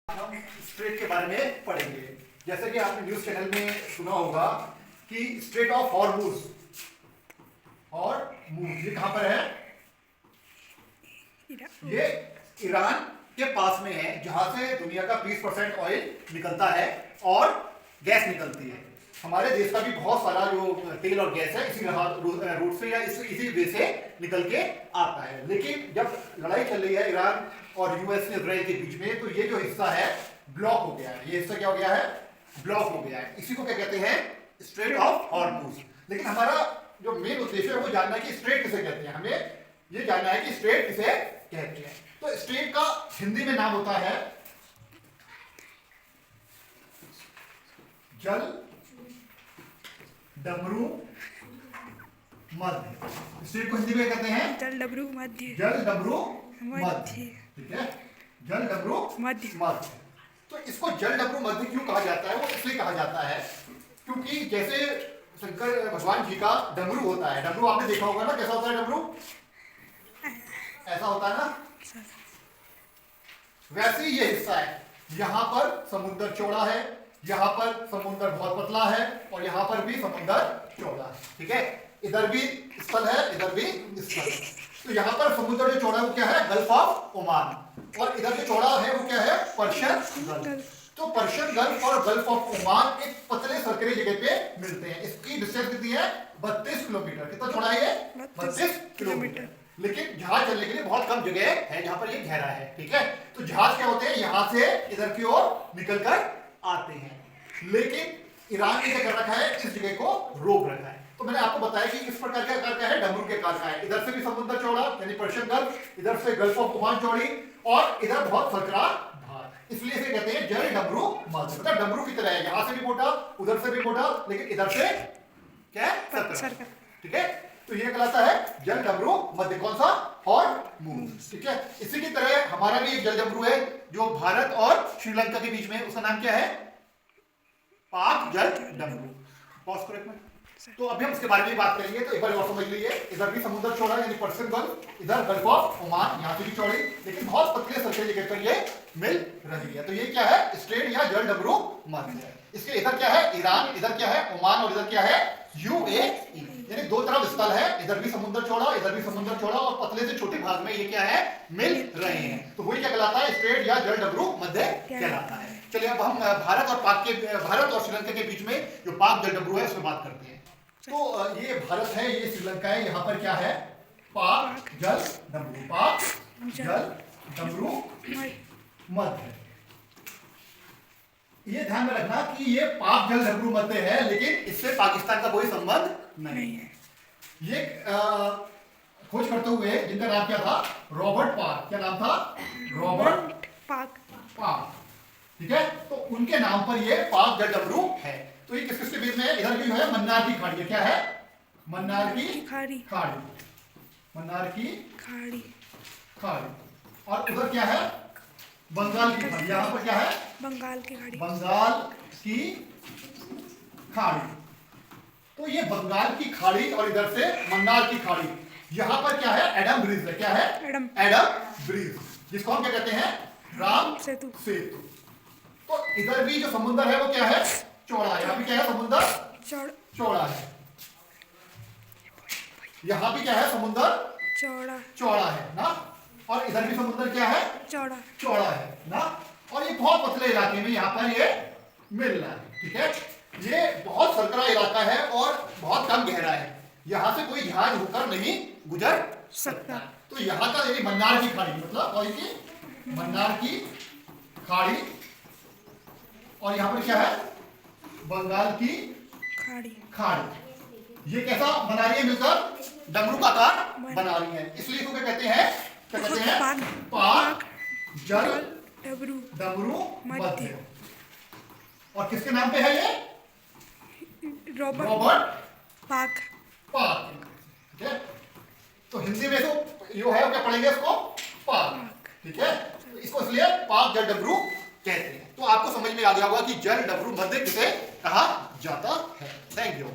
हम स्ट्रेट के बारे में पढ़ेंगे। जैसे कि आपने न्यूज चैनल में सुना होगा कि स्ट्रेट ऑफ हॉर्मुज ये कहां पर है? ये ईरान के पास में है, जहां से दुनिया का 20% ऑयल निकलता है और गैस निकलती है। हमारे देश का भी बहुत सारा जो तेल और गैस है इसी रूट से या इसी वे से निकल के आता है। लेकिन जब लड़ाई चल रही है ईरान और यूएस इजराइल के बीच में, तो ये जो हिस्सा है ब्लॉक हो गया है। ये हिस्सा क्या हो गया है? ब्लॉक हो गया है। इसी को क्या कहते हैं? Straight of Hormuz. लेकिन हमारा जो मेन उद्देश्य है वो जानना है कि स्ट्रेट किसे कहते हैं। हमें ये जानना है कि स्ट्रेट किसे कहते हैं। तो स्ट्रेट का हिंदी में नाम होता है जल डमरू मध्य। स्ट्रेट को हिंदी में कहते हैं जल डमरू मध्य। जल डमरू मध्य, ठीक है, जल डमरू मध्य। तो इसको जल डमरू मध्य क्यों कहा जाता है? वो इसलिए कहा जाता है क्योंकि जैसे शंकर भगवान जी का डमरू होता है, डमरू आपने देखा होगा ना, कैसा होता है डमरू? ऐसा होता है ना, वैसे ही ये हिस्सा है। यहां पर समुद्र चौड़ा है, यहां पर समुद्र बहुत पतला है और यहां पर भी समुद्र चौड़ा है, ठीक है। इधर भी स्थल है, इधर भी स्थल है। तो यहां पर समुद्र जो चौड़ा है वो क्या है? Gulf of Oman. और इधर जो चौड़ा है वो क्या है? Persian gulf. तो पर्शियन गल्फ और गल्फ ऑफ ओमान एक पतले सरकरी जगह पे मिलते हैं। इसकी डिस्टेंस कितनी है? 32 किलोमीटर। कितना चौड़ा है ये? 32 किलोमीटर। लेकिन जहाज चलने के लिए बहुत कम जगह है जहां पर ये गहरा है, ठीक है। तो जहाज क्या होते हैं? यहां से इधर की ओर निकलकर आते हैं। लेकिन ईरान ने क्या कर रखा है? इस जगह को रोक रखा है। तो मैंने आपको बताया कि इस प्रकार का आकार क्या है? डमरू के आकार का है। इधर से भी समुद्र चौड़ा यानी पर्शियन गल्फ, इधर से गल्फ ऑफ ओमान चौड़ी और इधर बहुत सकरा भाग। इसलिए इसे कहते हैं जल डमरू मध्य। मतलब डमरू की तरह है, यहां से भी मोटा, उधर से भी मोटा, लेकिन इधर से क्या है? सकरा, ठीक है। तो ये कहलाता है जल डमरू मध्य। कौन सा? हॉर्मुज, ठीक है। इसी की तरह हमारा भी एक जल डमरू है जो भारत और श्रीलंका के बीच में, उसका नाम क्या है? पाक जल डमरू। पॉज करो एक मिनट। तो अभी हम इसके बारे में बात करेंगे, तो एक बार और समझ लीजिए। इधर भी समुद्र चौड़ा यानी पर्शियन गल्फ, इधर गल्फ ऑफ ओमान, यहाँ से भी चौड़ी, लेकिन बहुत पतले सरकरी जगह पर ये मिल रही है। तो ये क्या है? स्ट्रेट या जल डमरू मध्य। इसके इधर क्या है? ईरान, इधर क्या है? ओमान, और इधर क्या है? यूएई। यानी दो तरफ स्थल है, इधर भी समुद्र चौड़ा, इधर भी समुद्र चौड़ा, और पतले से छोटे भाग में ये क्या है? मिल रहे हैं। तो वही क्या कहलाता है? स्ट्रेट या जल डमरू मध्य कहलाता है। चलिए अब हम भारत और श्रीलंका के बीच में जो पाक जल डमरू है उसमें बात करते हैं। तो ये भारत है, ये श्रीलंका है। यहाँ पर क्या है? पाक जल डमरू, पाक जल डमरू मध्य। ये ध्यान में रखना कि ये पाक जल डमरू मध्य है, लेकिन इससे पाकिस्तान का कोई संबंध नहीं है। ये खोज करते हुए जिनका नाम क्या था? रॉबर्ट पाक। क्या नाम था? रॉबर्ट पाक, ठीक है। तो उनके नाम पर ये पाक जल डमरू है। तो ये किस किसके बीच में है? इधर भी है मन्नार की खाड़ी। क्या है? मन्नार की खाड़ी, मन्नार की खाड़ी। और उधर क्या है? बंगाल की खाड़ी। यहाँ पर क्या है? बंगाल की खाड़ी, बंगाल की खाड़ी। तो ये बंगाल की खाड़ी और इधर से मन्नार की खाड़ी। यहाँ पर क्या है? एडम ब्रिज है। क्या है? एडम ब्रिज, जिसको हम क्या कहते हैं? राम सेतु। तो इधर भी जो समुद्र है वो क्या है? चौड़ा है। यहाँ भी क्या है? समुद्र चौड़ा है। यहाँ भी क्या है? समुद्र चौड़ा है ना। और इधर भी समुद्र क्या है? चौड़ा है ना। और ये बहुत पतले इलाके में यहाँ पर ये मिल रहा है, ठीक है। ये बहुत सरकरा इलाका है और बहुत कम गहरा है। यहाँ से कोई जहाज होकर नहीं गुजर सकता। तो यहाँ का यदि मन्नार की खाड़ी, मतलब और की मन्नार की खाड़ी, और यहाँ पर क्या है? बंगाल की खाड़ी। ये कैसा बना रही है? मिलकर डमरू का आकार बना रही है। इसलिए इसको क्या कहते हैं? पाक जल डमरू मध्य। और किसके नाम पे है ये? रॉबर्ट पाक, ठीक है। तो हिंदी में तो यो है, क्या पढ़ेंगे इसको? पाक, ठीक है। तो इसको इसलिए पाक जल डमरू कहते हैं। तो आपको समझ में आ गया होगा कि जल डमरू मध्य किसे कहा जाता है। Thank you.